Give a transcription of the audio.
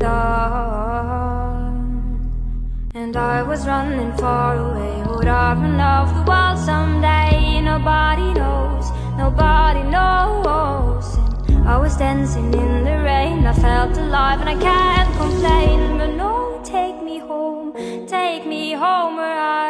done. And I was running far away. Would I run off the world someday? Nobody knows, nobody knows. And I was dancing in the rain. I felt alive and I can't complain. But no, take me home where I